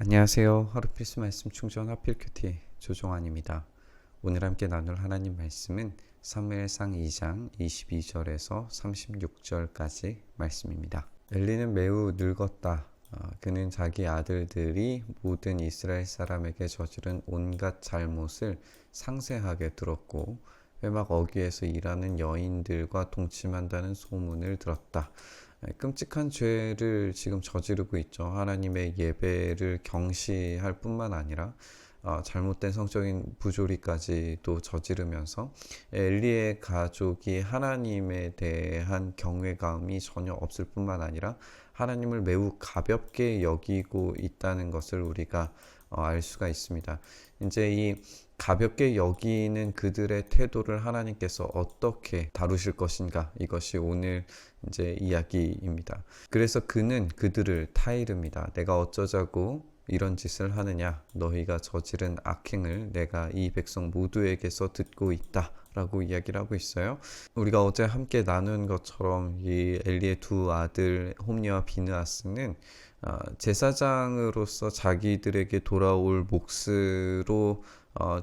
안녕하세요. 하루 필수 말씀 충전 하필 큐티 조종환입니다. 오늘 함께 나눌 하나님 말씀은 사무엘상 2장 22절에서 36절까지 말씀입니다. 엘리는 매우 늙었다. 그는 자기 아들들이 모든 이스라엘 사람에게 저지른 온갖 잘못을 상세하게 들었고 회막 어귀에서 일하는 여인들과 동침한다는 소문을 들었다. 끔찍한 죄를 지금 저지르고 있죠. 하나님의 예배를 경시할 뿐만 아니라 잘못된 성적인 부조리까지도 저지르면서 엘리의 가족이 하나님에 대한 경외감이 전혀 없을 뿐만 아니라 하나님을 매우 가볍게 여기고 있다는 것을 우리가 알 수가 있습니다. 이제 이 가볍게 여기는 그들의 태도를 하나님께서 어떻게 다루실 것인가, 이것이 오늘 이제 이야기입니다. 그래서 그는 그들을 타이릅니다. 내가 어쩌자고 이런 짓을 하느냐? 너희가 저지른 악행을 내가 이 백성 모두에게서 듣고 있다 라고 이야기를 하고 있어요. 우리가 어제 함께 나눈 것처럼 이 엘리의 두 아들 홈리와 비느하스는 제사장으로서 자기들에게 돌아올 몫으로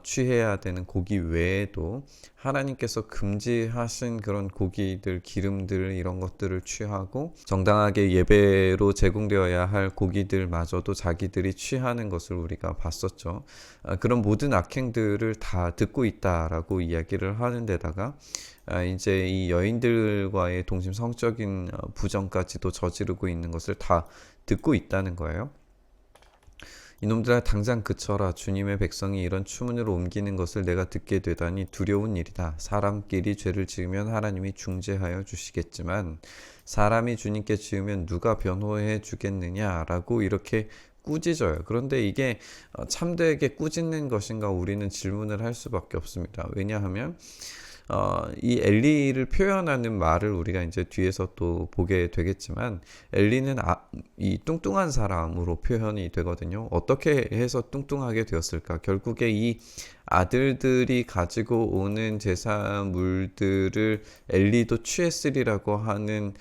취해야 되는 고기 외에도 하나님께서 금지하신 그런 고기들, 기름들 이런 것들을 취하고 정당하게 예배로 제공되어야 할 고기들마저도 자기들이 취하는 것을 우리가 봤었죠. 그런 모든 악행들을 다 듣고 있다라고 이야기를 하는 데다가 이제 이 여인들과의 동심 성적인 부정까지도 저지르고 있는 것을 다 듣고 있다는 거예요. 이놈들아 당장 그쳐라. 주님의 백성이 이런 추문으로 옮기는 것을 내가 듣게 되다니 두려운 일이다. 사람끼리 죄를 지으면 하나님이 중재하여 주시겠지만 사람이 주님께 지으면 누가 변호해 주겠느냐라고 이렇게 꾸짖어요. 그런데 이게 참되게 꾸짖는 것인가 우리는 질문을 할 수밖에 없습니다. 왜냐하면 이 엘리를 표현하는 말을 우리가 이제 뒤에서 또 보게 되겠지만 엘리는 이 뚱뚱한 사람으로 표현이 되거든요. 어떻게 해서 뚱뚱하게 되었을까? 결국에 이 아들들이 가지고 오는 제사물들을 엘리도 취했으리라고 하는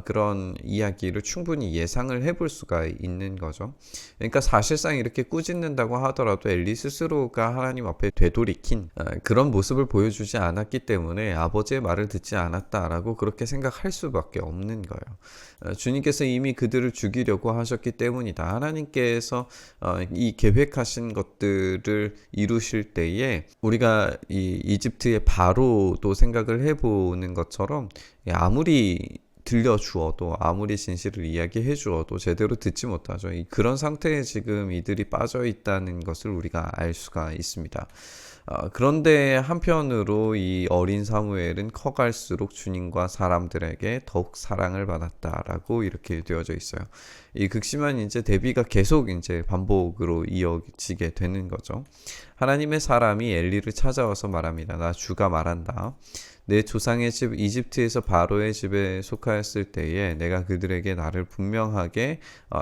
그런 이야기를 충분히 예상을 해볼 수가 있는 거죠. 그러니까 사실상 이렇게 꾸짖는다고 하더라도 엘리 스스로가 하나님 앞에 되돌이킨 그런 모습을 보여주지 않았기 때문에 아버지의 말을 듣지 않았다라고 그렇게 생각할 수밖에 없는 거예요. 주님께서 이미 그들을 죽이려고 하셨기 때문이다. 하나님께서 이 계획하신 것들을 이루실 때에 우리가 이 이집트의 바로도 생각을 해보는 것처럼 아무리 들려주어도 아무리 진실을 이야기해 주어도 제대로 듣지 못하죠. 그런 상태에 지금 이들이 빠져 있다는 것을 우리가 알 수가 있습니다. 그런데 한편으로 이 어린 사무엘은 커갈수록 주님과 사람들에게 더욱 사랑을 받았다라고 이렇게 되어져 있어요. 이 극심한 이제 대비가 계속 이제 반복으로 이어지게 되는 거죠. 하나님의 사람이 엘리를 찾아와서 말합니다. 나 주가 말한다. 내 조상의 집 이집트에서 바로의 집에 속하였을 때에 내가 그들에게 나를 분명하게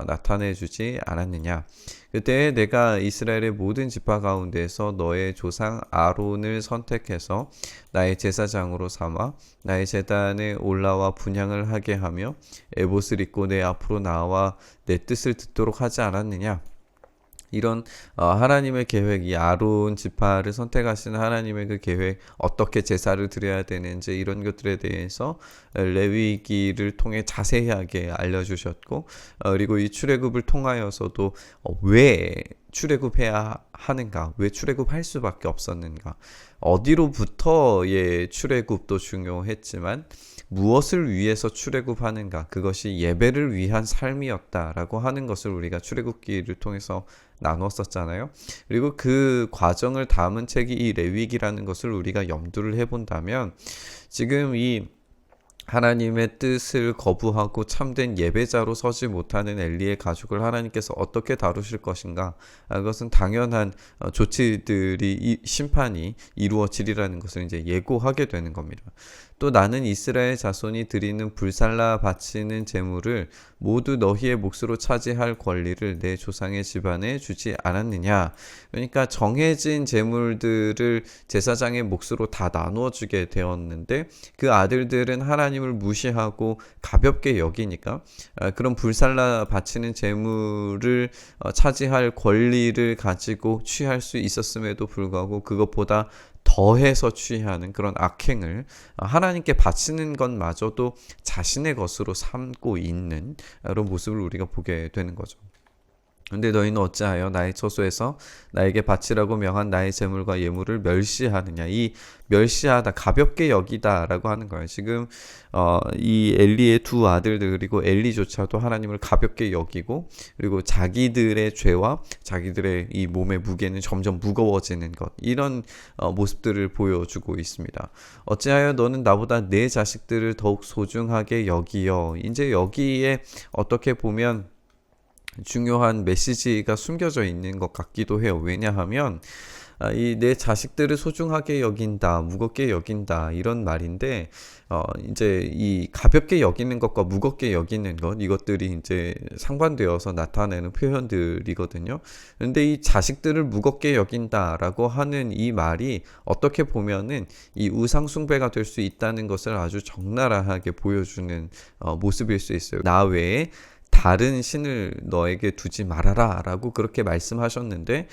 나타내 주지 않았느냐. 그때 내가 이스라엘의 모든 지파 가운데서 너의 조상 아론을 선택해서 나의 제사장으로 삼아 나의 제단에 올라와 분향을 하게 하며 에봇을 입고 내 앞으로 나와 내 뜻을 듣도록 하지 않았느냐. 이런 하나님의 계획, 이 아론 지파를 선택하시는 하나님의 그 계획, 어떻게 제사를 드려야 되는지 이런 것들에 대해서 레위기를 통해 자세하게 알려주셨고, 그리고 이 출애굽을 통하여서도 왜 출애굽해야 하는가, 왜 출애굽할 수밖에 없었는가, 어디로부터의 출애굽도 중요했지만 무엇을 위해서 출애굽하는가, 그것이 예배를 위한 삶이었다라고 하는 것을 우리가 출애굽기를 통해서 나눴었잖아요. 그리고 그 과정을 담은 책이 이 레위기라는 것을 우리가 염두를 해본다면 지금 이 하나님의 뜻을 거부하고 참된 예배자로 서지 못하는 엘리의 가족을 하나님께서 어떻게 다루실 것인가, 그것은 당연한 조치들이 심판이 이루어지리라는 것을 이제 예고하게 되는 겁니다. 또 나는 이스라엘 자손이 드리는 불살라 바치는 제물을 모두 너희의 몫으로 차지할 권리를 내 조상의 집안에 주지 않았느냐. 그러니까 정해진 제물들을 제사장의 몫으로 다 나누어 주게 되었는데 그 아들들은 하나님을 무시하고 가볍게 여기니까 그런 불살라 바치는 제물을 차지할 권리를 가지고 취할 수 있었음에도 불구하고 그것보다 더해서 취하는 그런 악행을 하나님께 바치는 것마저도 자신의 것으로 삼고 있는 그런 모습을 우리가 보게 되는 거죠. 근데 너희는 어찌하여 나의 처소에서 나에게 바치라고 명한 나의 제물과 예물을 멸시하느냐. 이 멸시하다, 가볍게 여기다라고 하는 거예요. 지금 이 엘리의 두 아들들 그리고 엘리조차도 하나님을 가볍게 여기고 그리고 자기들의 죄와 자기들의 이 몸의 무게는 점점 무거워지는 것, 이런 모습들을 보여주고 있습니다. 어찌하여 너는 나보다 내 자식들을 더욱 소중하게 여기어. 이제 여기에 어떻게 보면 중요한 메시지가 숨겨져 있는 것 같기도 해요. 왜냐하면 이 내 자식들을 소중하게 여긴다, 무겁게 여긴다, 이런 말인데 이제 이 가볍게 여기는 것과 무겁게 여기는 것, 이것들이 이제 상반되어서 나타내는 표현들이거든요. 그런데 이 자식들을 무겁게 여긴다라고 하는 이 말이 어떻게 보면은 이 우상 숭배가 될 수 있다는 것을 아주 적나라하게 보여주는 모습일 수 있어요. 나 외에 다른 신을 너에게 두지 말아라 라고 그렇게 말씀하셨는데,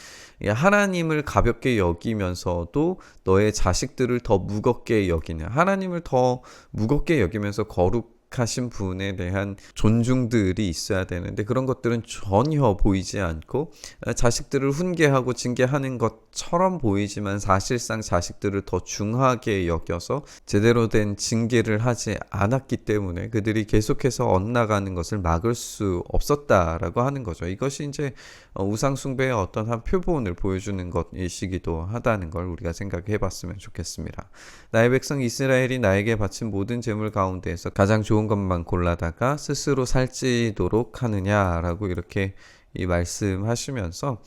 하나님을 가볍게 여기면서도 너의 자식들을 더 무겁게 여기는, 하나님을 더 무겁게 여기면서 거룩하신 분에 대한 존중들이 있어야 되는데 그런 것들은 전혀 보이지 않고 자식들을 훈계하고 징계하는 것처럼 보이지만 사실상 자식들을 더 중하게 여겨서 제대로 된 징계를 하지 않았기 때문에 그들이 계속해서 엇나가는 것을 막을 수 없었다라고 하는 거죠. 이것이 이제 우상 숭배의 어떤 한 표본을 보여주는 것이시기도 하다는 걸 우리가 생각해 봤으면 좋겠습니다. 나의 백성 이스라엘이 나에게 바친 모든 제물 가운데에서 가장 좋은 것만 골라다가 스스로 살찌도록 하느냐라고 이렇게 이 말씀하시면서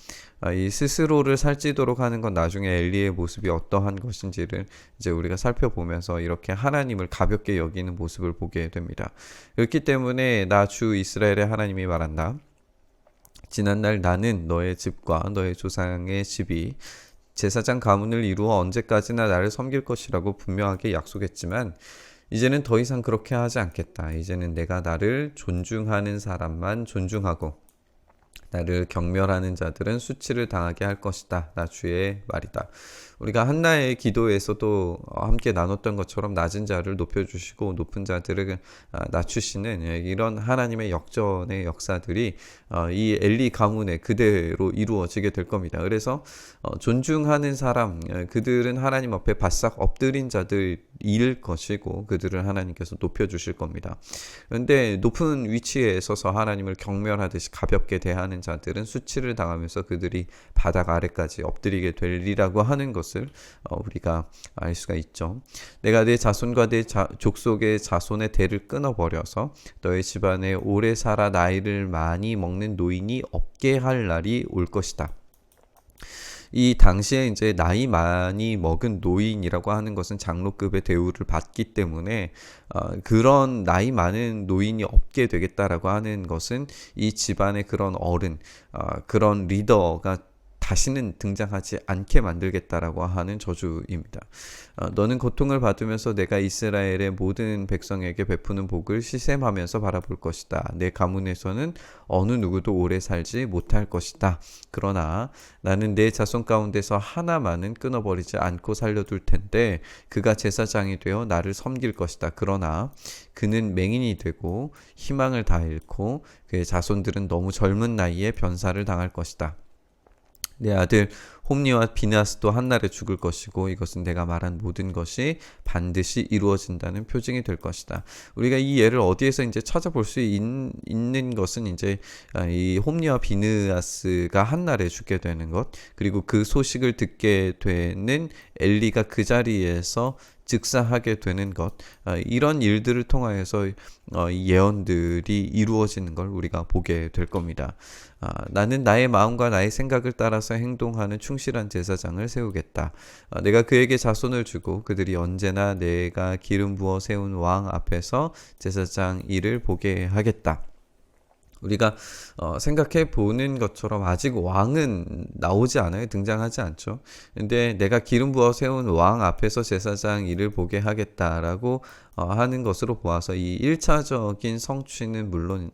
이 스스로를 살찌도록 하는 건 나중에 엘리의 모습이 어떠한 것인지를 이제 우리가 살펴보면서 이렇게 하나님을 가볍게 여기는 모습을 보게 됩니다. 그렇기 때문에 나 주 이스라엘의 하나님이 말한다. 지난날 나는 너의 집과 너의 조상의 집이 제사장 가문을 이루어 언제까지나 나를 섬길 것이라고 분명하게 약속했지만 이제는 더 이상 그렇게 하지 않겠다. 이제는 내가 나를 존중하는 사람만 존중하고 나를 경멸하는 자들은 수치를 당하게 할 것이다. 나 주의 말이다. 우리가 한나의 기도에서도 함께 나눴던 것처럼 낮은 자를 높여주시고 높은 자들을 낮추시는 이런 하나님의 역전의 역사들이 이 엘리 가문에 그대로 이루어지게 될 겁니다. 그래서 존중하는 사람, 그들은 하나님 앞에 바싹 엎드린 자들일 것이고 그들을 하나님께서 높여주실 겁니다. 그런데 높은 위치에 서서 하나님을 경멸하듯이 가볍게 대하는 자들은 수치를 당하면서 그들이 바닥 아래까지 엎드리게 되리라고 하는 것을 우리가 알 수가 있죠. 내가 내 자손과 내 족속의 자손의 대를 끊어버려서 너의 집안에 오래 살아 나이를 많이 먹는 노인이 없게 할 날이 올 것이다. 이 당시에 이제 나이 많이 먹은 노인이라고 하는 것은 장로급의 대우를 받기 때문에 그런 나이 많은 노인이 없게 되겠다라고 하는 것은 이 집안의 그런 어른, 그런 리더가 다시는 등장하지 않게 만들겠다라고 하는 저주입니다. 너는 고통을 받으면서 내가 이스라엘의 모든 백성에게 베푸는 복을 시샘하면서 바라볼 것이다. 내 가문에서는 어느 누구도 오래 살지 못할 것이다. 그러나 나는 내 자손 가운데서 하나만은 끊어버리지 않고 살려둘 텐데 그가 제사장이 되어 나를 섬길 것이다. 그러나 그는 맹인이 되고 희망을 다 잃고 그의 자손들은 너무 젊은 나이에 변사를 당할 것이다. 내 아들 홈리와 비나스도 한날에 죽을 것이고 이것은 내가 말한 모든 것이 반드시 이루어진다는 표징이 될 것이다. 우리가 이 예를 어디에서 이제 찾아볼 수 있는 것은 이제 이 홈리와 비느하스가 한날에 죽게 되는 것, 그리고 그 소식을 듣게 되는 엘리가 그 자리에서 즉사하게 되는 것, 이런 일들을 통하여서 예언들이 이루어지는 걸 우리가 보게 될 겁니다. 나는 나의 마음과 나의 생각을 따라서 행동하는 충실한 제사장을 세우겠다. 내가 그에게 자손을 주고 그들이 언제나 내가 기름 부어 세운 왕 앞에서 제사장 일을 보게 하겠다. 우리가 생각해 보는 것처럼 아직 왕은 나오지 않아요. 등장하지 않죠. 근데 내가 기름 부어 세운 왕 앞에서 제사장 일을 보게 하겠다라고 하는 것으로 보아서 이 1차적인 성취는 물론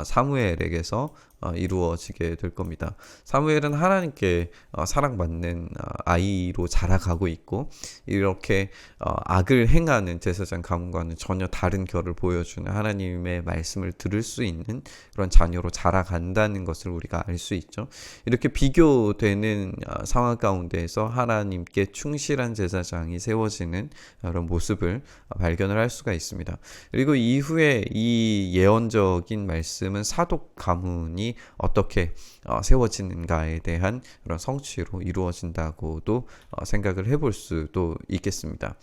사무엘에게서 이루어지게 될 겁니다. 사무엘은 하나님께 사랑받는 아이로 자라가고 있고 이렇게 악을 행하는 제사장 가문과는 전혀 다른 결을 보여주는 하나님의 말씀을 들을 수 있는 그런 자녀로 자라간다는 것을 우리가 알 수 있죠. 이렇게 비교되는 상황 가운데에서 하나님께 충실한 제사장이 세워지는 그런 모습을 발견을 할 수가 있습니다. 그리고 이후에 이 예언적인 말씀은 사독 가문이 어떻게 세워지는가에 대한 그런 성취로 이루어진다고도 생각을 해볼 수도 있겠습니다.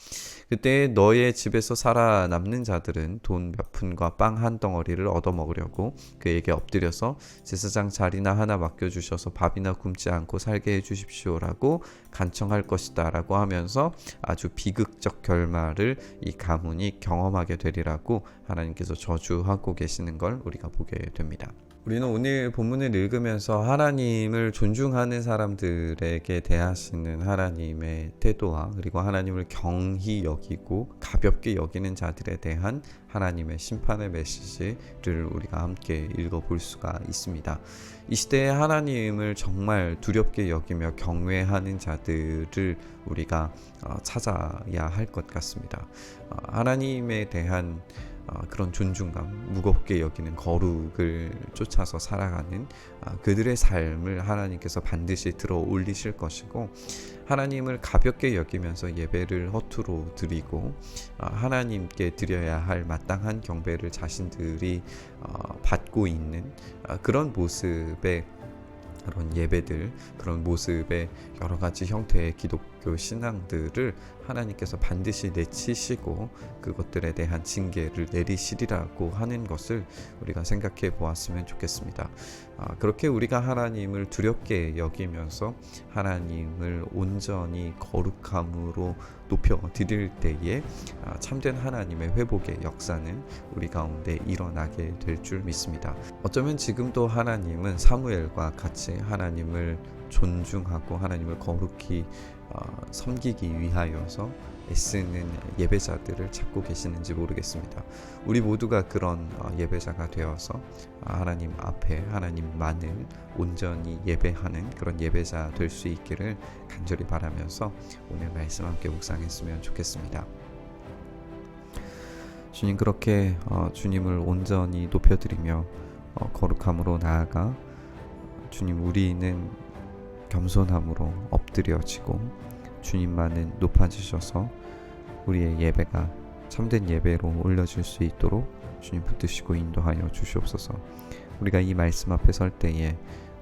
그때 너의 집에서 살아남는 자들은 돈 몇 푼과 빵 한 덩어리를 얻어먹으려고 그에게 엎드려서 제사장 자리나 하나 맡겨주셔서 밥이나 굶지 않고 살게 해주십시오라고 간청할 것이다 라고 하면서 아주 비극적 결말을 이 가문이 경험하게 되리라고 하나님께서 저주하고 계시는 걸 우리가 보게 됩니다. 우리는 오늘 본문을 읽으면서 하나님을 존중하는 사람들에게 대하시는 하나님의 태도와 그리고 하나님을 경히 여기고 가볍게 여기는 자들에 대한 하나님의 심판의 메시지를 우리가 함께 읽어볼 수가 있습니다. 이 시대에 하나님을 정말 두렵게 여기며 경외하는 자들을 우리가 찾아야 할 것 같습니다. 하나님에 대한 그런 존중감, 무겁게 여기는 거룩을 쫓아서 살아가는 그들의 삶을 하나님께서 반드시 들어 올리실 것이고 하나님을 가볍게 여기면서 예배를 허투루 드리고 하나님께 드려야 할 마땅한 경배를 자신들이 받고 있는 그런 모습의 그런 예배들, 그런 모습의 여러 가지 형태의 기독교 신앙들을 하나님께서 반드시 내치시고 그것들에 대한 징계를 내리시리라고 하는 것을 우리가 생각해 보았으면 좋겠습니다. 그렇게 우리가 하나님을 두렵게 여기면서 하나님을 온전히 거룩함으로 높여 드릴 때에 참된 하나님의 회복의 역사는 우리 가운데 일어나게 될 줄 믿습니다. 어쩌면 지금도 하나님은 사무엘과 같이 하나님을 존중하고 하나님을 거룩히 섬기기 위하여서 애쓰는 예배자들을 찾고 계시는지 모르겠습니다. 우리 모두가 그런 예배자가 되어서 하나님 앞에 하나님만을 온전히 예배하는 그런 예배자 될 수 있기를 간절히 바라면서 오늘 말씀 함께 묵상했으면 좋겠습니다. 주님, 그렇게 주님을 온전히 높여드리며 거룩함으로 나아가 주님, 우리는 겸손함으로 엎드려지고 주님만은 높아지셔서 우리의 예배가 참된 예배로 올려질 수 있도록 주님 붙드시고 인도하여 주시옵소서. 우리가 이 말씀 앞에 설 때에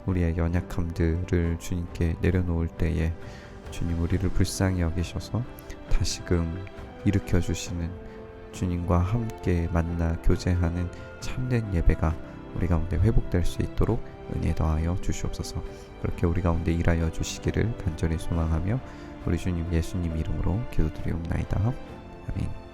우리의 연약함들을 주님께 내려놓을 때에 주님 우리를 불쌍히 여기셔서 다시금 일으켜 주시는 주님과 함께 만나 교제하는 참된 예배가 우리 가운데 회복될 수 있도록 은혜 더하여 주시옵소서. 그렇게 우리 가운데 일하여 주시기를 간절히 소망하며 우리 주님 예수님 이름으로 기도드리옵나이다. 아멘.